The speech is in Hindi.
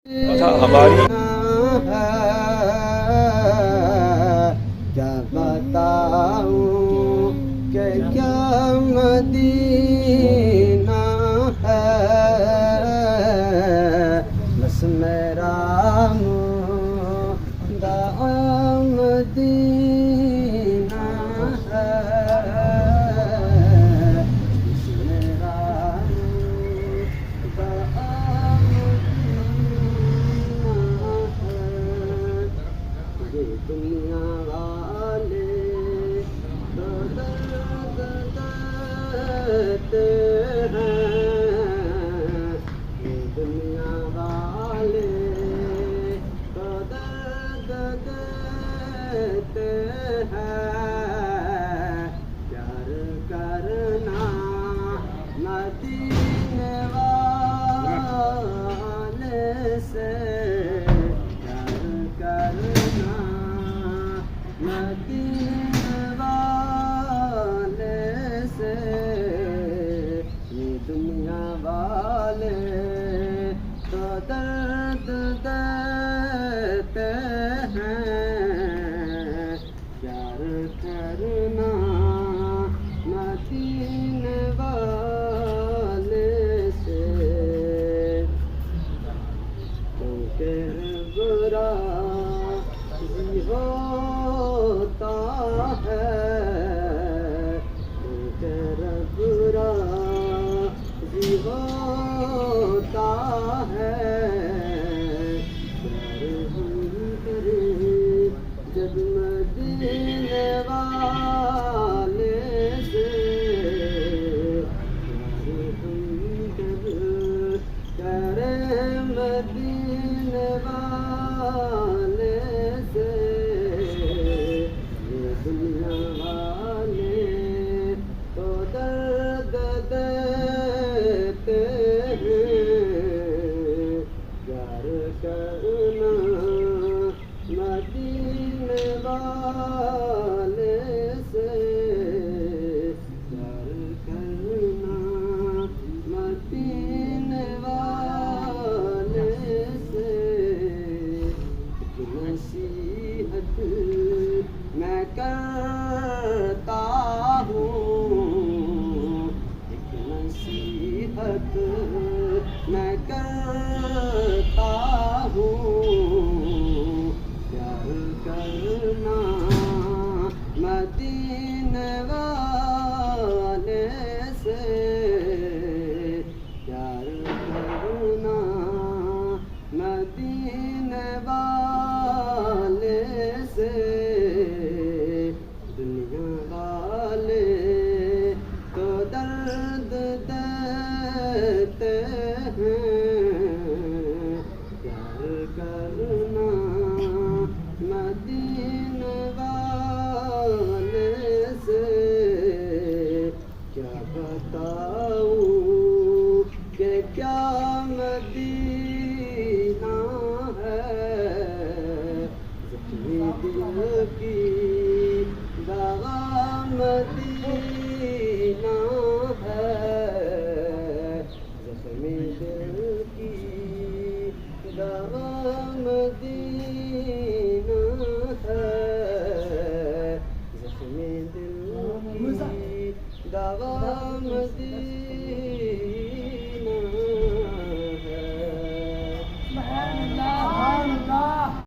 अच्छा हमारी क्या बताऊं कि क्या मदीना है, बस मेरा मुर्दा मदीना है, बस मेरा मुर्दा ये दुनिया वाले तो दर्द देते हैं, ये दुनिया वाले तो दर्द देते हैं, प्यार करना मदीने वाले से, मदीने वाले से, ये दुनिया वाले तो दर्द देते हैं, प्यार करना मदीने वाले से, क्योंकि बुरा होता है, तेरा बुरा भी होता है, जब मदीने वाले से, करे मदीने वाले से, दुनिया वाले तो दर्द देते हैं, प्यार करना मदीने वाले से, प्यार करना मदीने वाले से, नसीहत मैं करता हूँ, एक नसीहत मैं करता हूँ, प्यार करना मदीने वाले से, प्यार करना मदीने वाले से, दुनिया वाले तो दर्द देते हैं, प्यार करना मदीने वाले से, क्या बताऊं कि क्या मदीना है, जख्मी दिल की दवा मदीना है, जख्मी दिल की दवा मदीना है, जख्मी दिल की दवा मदीना है।